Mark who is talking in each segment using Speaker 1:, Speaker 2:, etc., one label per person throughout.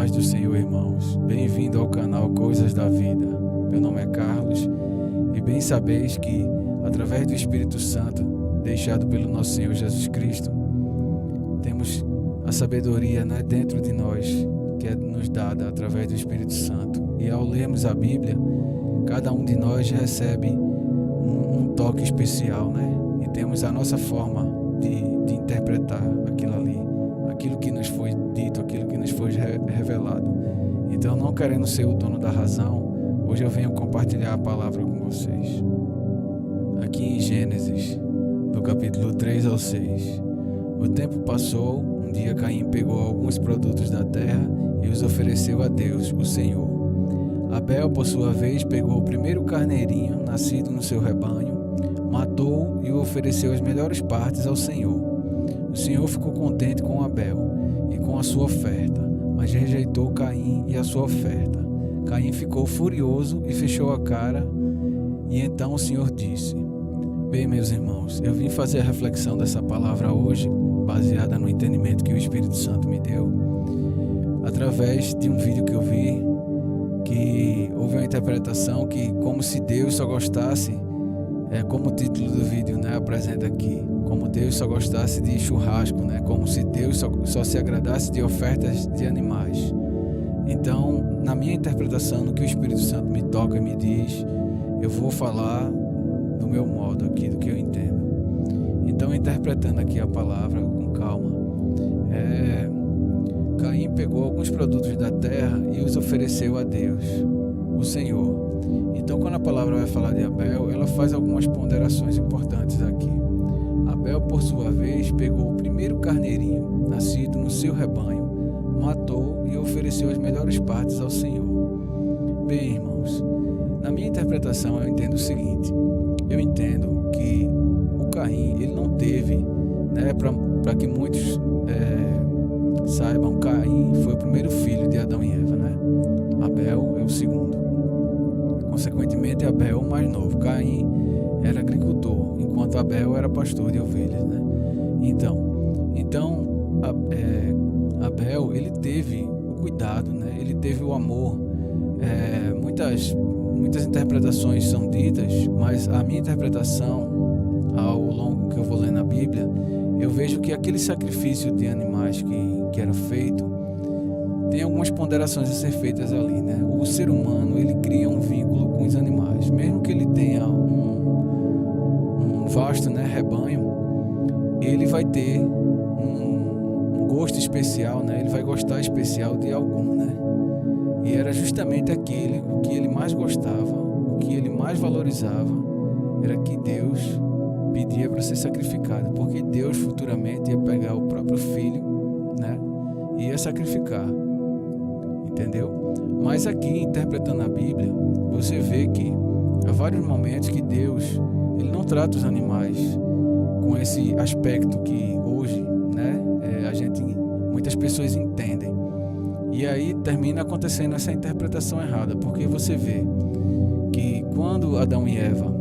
Speaker 1: paz do Senhor, irmãos. Bem-vindo ao canal Coisas da Vida. Meu nome é Carlos e bem sabeis que, através do Espírito Santo, deixado pelo nosso Senhor Jesus Cristo, temos a sabedoria dentro de nós, que é nos dada através do Espírito Santo. E ao lermos a Bíblia, cada um de nós recebe um toque especial, E temos a nossa forma de interpretar aquilo ali, aquilo que nos foi dito, aquilo que nos foi revelado. Então, não querendo ser o dono da razão, hoje eu venho compartilhar a palavra com vocês. Aqui em Gênesis, do capítulo 3 ao 6. O tempo passou, um dia Caim pegou alguns produtos da terra e os ofereceu a Deus, o Senhor. Abel, por sua vez, pegou o primeiro carneirinho nascido no seu rebanho, matou e o ofereceu as melhores partes ao Senhor. O Senhor ficou contente com Abel e com a sua oferta, mas rejeitou Caim e a sua oferta. Caim ficou furioso e fechou a cara, e então o Senhor disse: Bem, meus irmãos, eu vim fazer a reflexão dessa palavra hoje, baseada no entendimento que o Espírito Santo me deu, através de um vídeo que eu vi, que houve uma interpretação que como se Deus só gostasse, como o título do vídeo apresenta aqui, como Deus só gostasse de churrasco, como se Deus só se agradasse de ofertas de animais. Então, na minha interpretação, no que o Espírito Santo me toca e me diz, eu vou falar do meu modo aqui, do que eu entendo. Então, interpretando aqui a palavra com calma, Caim pegou alguns produtos da terra e os ofereceu a Deus, o Senhor. Então, quando a palavra vai falar de Abel, ela faz algumas ponderações importantes aqui. Abel, por sua vez, pegou o primeiro carneirinho nascido no seu rebanho, matou e ofereceu as melhores partes ao Senhor. Bem, irmãos, na minha interpretação eu entendo o seguinte: eu entendo que o Caim, ele não teve, para que muitos saibam, Caim foi o primeiro filho de Adão e Eva, Abel é o segundo. Consequentemente, Abel é o mais novo. Caim era agricultor, enquanto Abel era pastor de ovelhas, Então, Abel, ele teve o cuidado, ele teve o amor. Muitas interpretações são ditas, mas a minha interpretação, ao longo que eu vou ler na Bíblia, eu vejo que aquele sacrifício de animais que era feito, tem algumas ponderações a ser feitas ali, O ser humano, ele cria um vínculo com os animais, mesmo que ele tenha um vasto, rebanho, ele vai ter um gosto especial, ele vai gostar especial de algum, E era justamente o que ele mais gostava, o que ele mais valorizava, era que Deus pedia para ser sacrificado, porque Deus futuramente ia pegar o próprio filho, e ia sacrificar, entendeu? Mas aqui, interpretando a Bíblia, você vê que há vários momentos que Deus, ele não trata os animais com esse aspecto que hoje, muitas pessoas entendem. E aí termina acontecendo essa interpretação errada, porque você vê que quando Adão e Eva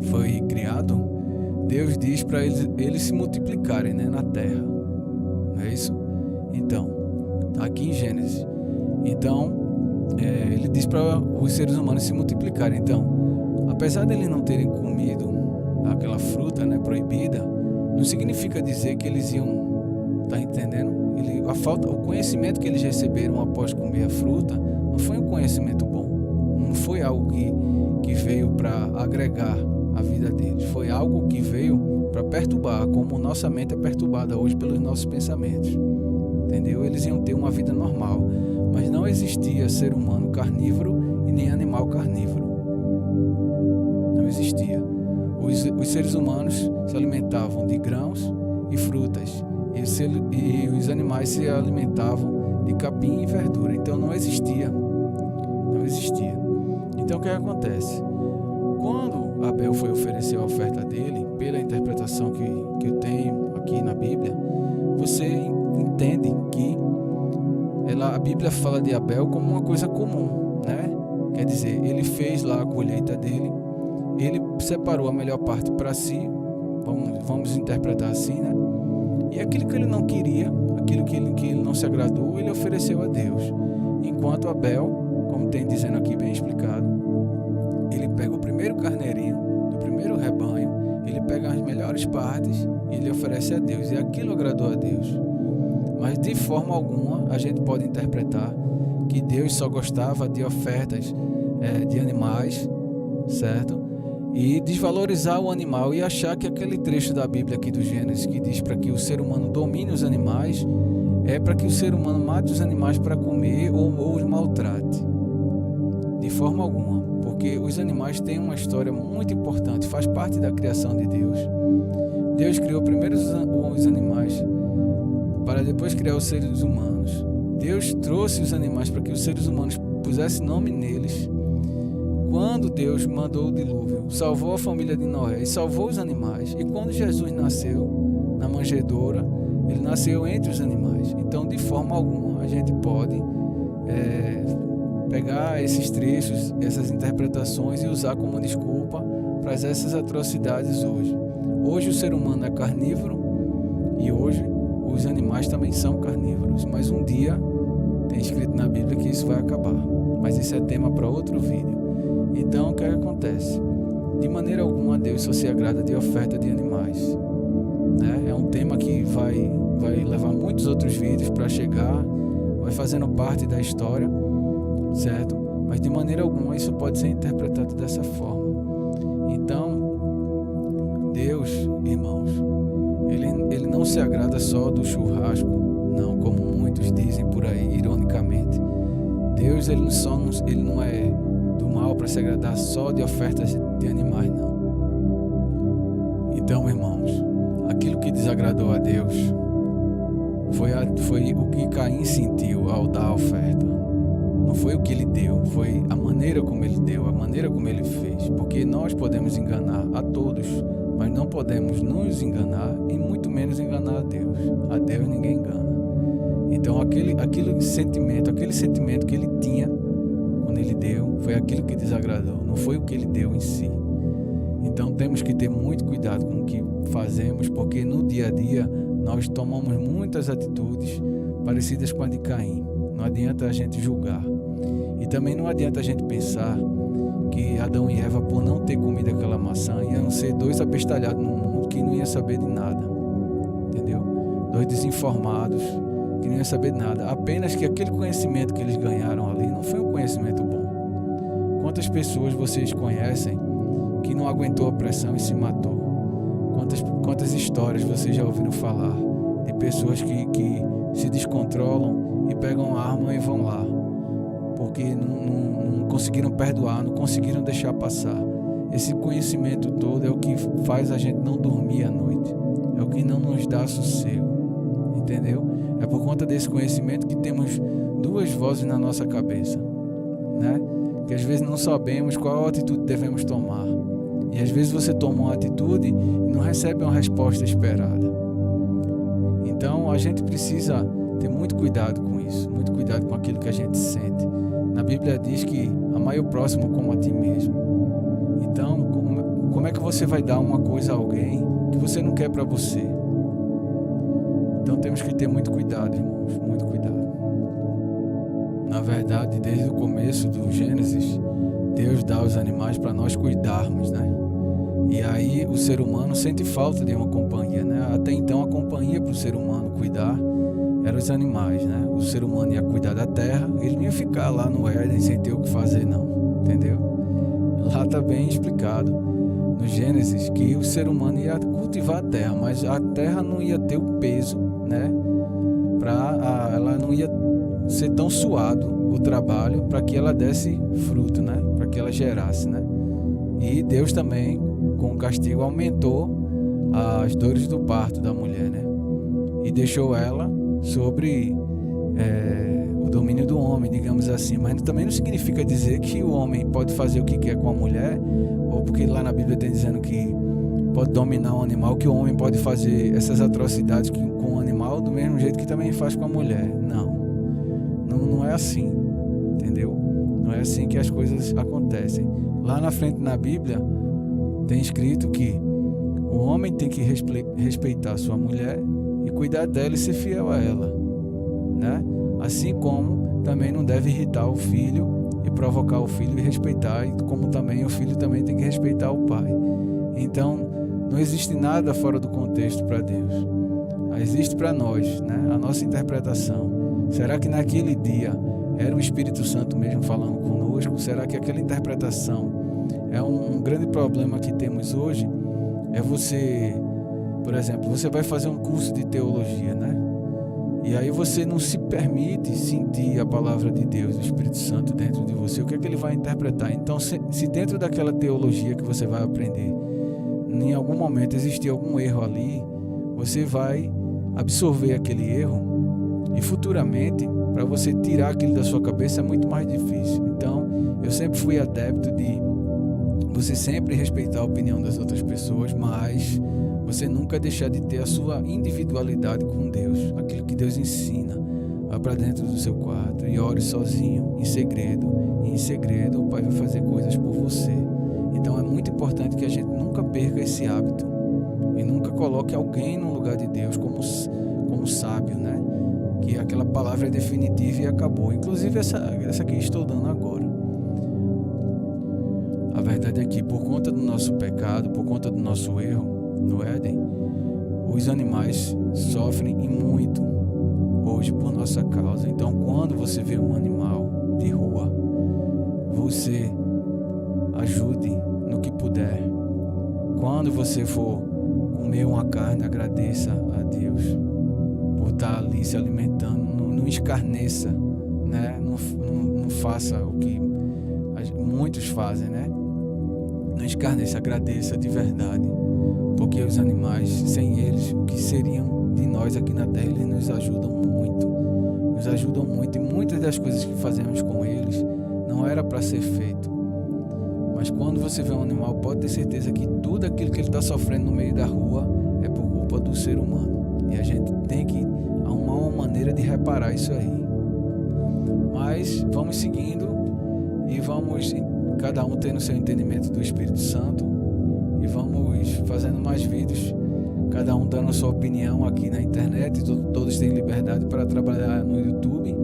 Speaker 1: foi criado, Deus diz para eles se multiplicarem, na terra. Não é isso? Então, está aqui em Gênesis. Então, ele diz para os seres humanos se multiplicarem. Então, apesar de eles não terem comido aquela fruta, proibida, não significa dizer que eles iam, tá entendendo? O conhecimento que eles receberam após comer a fruta não foi um conhecimento bom, não foi algo que veio para agregar a vida deles, foi algo que veio para perturbar, como nossa mente é perturbada hoje pelos nossos pensamentos, entendeu? Eles iam ter uma vida normal, mas não existia ser humano carnívoro e nem animal carnívoro, não existia. Os seres humanos se alimentavam de grãos e frutas, e os animais se alimentavam de capim e verdura. Então não existia. Então o que acontece? Quando Abel foi oferecer a oferta dele, pela interpretação que eu tenho aqui na Bíblia, você entende que a Bíblia fala de Abel como uma coisa comum, Quer dizer, ele fez lá a colheita dele, ele separou a melhor parte para si, vamos interpretar assim, E aquilo que ele não queria, aquilo que ele não se agradou, ele ofereceu a Deus. Enquanto Abel, como tem dizendo aqui bem explicado, ele pega o primeiro carneirinho do primeiro rebanho, ele pega as melhores partes e ele oferece a Deus. E aquilo agradou a Deus. Mas de forma alguma a gente pode interpretar que Deus só gostava de ofertas de animais, certo? E desvalorizar o animal e achar que aquele trecho da Bíblia aqui do Gênesis que diz para que o ser humano domine os animais é para que o ser humano mate os animais para comer ou os maltrate. De forma alguma, porque os animais têm uma história muito importante, faz parte da criação de Deus. Deus criou primeiro os animais para depois criar os seres humanos. Deus trouxe os animais para que os seres humanos pusessem nome neles. Quando Deus mandou o dilúvio, salvou a família de Noé e salvou os animais. E quando Jesus nasceu na manjedoura, ele nasceu entre os animais. Então, de forma alguma, a gente pode pegar esses trechos, essas interpretações e usar como desculpa para essas atrocidades hoje. Hoje o ser humano é carnívoro e hoje os animais também são carnívoros. Mas um dia tem escrito na Bíblia que isso vai acabar. Mas isso é tema para outro vídeo. Então, o que acontece? De maneira alguma, Deus só se agrada de oferta de animais, né? É um tema que vai levar muitos outros vídeos para chegar, vai fazendo parte da história, certo? Mas de maneira alguma isso pode ser interpretado dessa forma. Então, Deus, irmãos, ele não se agrada só do churrasco, não, como muitos dizem por aí, ironicamente. Deus, ele não é do mal para se agradar só de ofertas de animais, não. Então, irmãos, aquilo que desagradou a Deus foi o que Caim sentiu ao dar a oferta. Não foi o que ele deu, foi a maneira como ele deu, a maneira como ele fez. Porque nós podemos enganar a todos, mas não podemos nos enganar e muito menos enganar a Deus. A Deus ninguém engana. Então, aquele sentimento que ele tinha quando ele deu, foi aquilo que desagradou, não foi o que ele deu em si. Então temos que ter muito cuidado com o que fazemos, porque no dia a dia nós tomamos muitas atitudes parecidas com a de Caim. Não adianta a gente julgar. E também não adianta a gente pensar que Adão e Eva, por não ter comido aquela maçã, iam ser dois abestalhados no mundo que não iam saber de nada. Entendeu? Dois desinformados que não iam saber de nada. Apenas que aquele conhecimento que eles ganharam ali não foi um conhecimento bom. Quantas pessoas vocês conhecem que não aguentou a pressão e se matou? Quantas histórias vocês já ouviram falar de pessoas que se descontrolam e pegam a arma e vão lá porque não conseguiram perdoar, não conseguiram deixar passar. Esse conhecimento todo é o que faz a gente não dormir à noite, é o que não nos dá sossego, entendeu? É por conta desse conhecimento que temos duas vozes na nossa cabeça, né? Que às vezes não sabemos qual atitude devemos tomar. E às vezes você toma uma atitude e não recebe uma resposta esperada. Então a gente precisa ter muito cuidado com isso, muito cuidado com aquilo que a gente sente. Na Bíblia diz que amai o próximo como a ti mesmo. Então, como é que você vai dar uma coisa a alguém que você não quer para você? Então temos que ter muito cuidado, irmãos, muito cuidado. Na verdade, desde o começo do Gênesis, Deus dá os animais para nós cuidarmos, né? E aí o ser humano sente falta de uma companhia, né? Até então a companhia para o ser humano cuidar eram os animais, né? O ser humano ia cuidar da terra, ele não ia ficar lá no Éden sem ter o que fazer, não, entendeu? Lá está bem explicado no Gênesis que o ser humano ia cultivar a terra, mas a terra não ia ter o peso, né? Ela não ia ser tão suado o trabalho para que ela desse fruto, né? Para que ela gerasse, né? E Deus também, com o castigo, aumentou as dores do parto da mulher, né? E deixou ela sobre o domínio do homem, digamos assim. Mas também não significa dizer que o homem pode fazer o que quer com a mulher, ou porque lá na Bíblia tem dizendo que pode dominar um animal, que o homem pode fazer essas atrocidades com o animal do mesmo jeito que também faz com a mulher. Não é assim, entendeu? Não é assim que as coisas acontecem. Lá na frente na Bíblia tem escrito que o homem tem que respeitar sua mulher e cuidar dela e ser fiel a ela, né? Assim como também não deve irritar o filho e provocar o filho e respeitar, e como também o filho também tem que respeitar o pai. Então, não existe nada fora do contexto para Deus. Existe para nós, né? A nossa interpretação. Será que naquele dia era o Espírito Santo mesmo falando conosco? Será que aquela interpretação é um grande problema que temos hoje? É você, por exemplo, você vai fazer um curso de teologia, né? E aí você não se permite sentir a palavra de Deus, o Espírito Santo dentro de você. O que é que ele vai interpretar? Então, se dentro daquela teologia que você vai aprender, em algum momento existir algum erro ali, você vai absorver aquele erro e futuramente, para você tirar aquilo da sua cabeça, é muito mais difícil. Então, eu sempre fui adepto de você sempre respeitar a opinião das outras pessoas, mas você nunca deixar de ter a sua individualidade com Deus, aquilo que Deus ensina. Vá para dentro do seu quarto e ore sozinho, em segredo, e em segredo o Pai vai fazer coisas por você. Então é muito importante que a gente nunca perca esse hábito e nunca coloque alguém no lugar de Deus como sábio, né? Que aquela palavra é definitiva e acabou. Inclusive essa que estou dando agora. A verdade é que por conta do nosso pecado, por conta do nosso erro no Éden, os animais sofrem e muito hoje por nossa causa. Então, quando você vê um animal de rua, você ajude no que puder. Quando você for comer uma carne, agradeça a Deus por estar ali se alimentando. Não escarneça, né? Não faça o que muitos fazem, né? Não escarneça, agradeça de verdade, porque os animais, sem eles, o que seriam de nós aqui na terra? Eles nos ajudam muito, e muitas das coisas que fazemos com eles não era para ser feito. Mas quando você vê um animal, pode ter certeza que tudo aquilo que ele está sofrendo no meio da rua é por culpa do ser humano, e a gente tem que arrumar uma maneira de reparar isso aí. Mas vamos seguindo e vamos cada um tendo seu entendimento do Espírito Santo, e vamos fazendo mais vídeos, cada um dando a sua opinião aqui na internet. Todos têm liberdade para trabalhar no YouTube,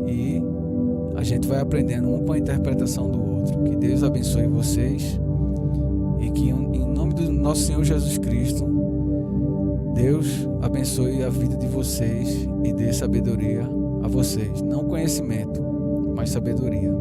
Speaker 1: e a gente vai aprendendo um com a interpretação do outro. Que Deus abençoe vocês, e que em nome do nosso Senhor Jesus Cristo, Deus abençoe a vida de vocês e dê sabedoria a vocês. Não conhecimento, mas sabedoria.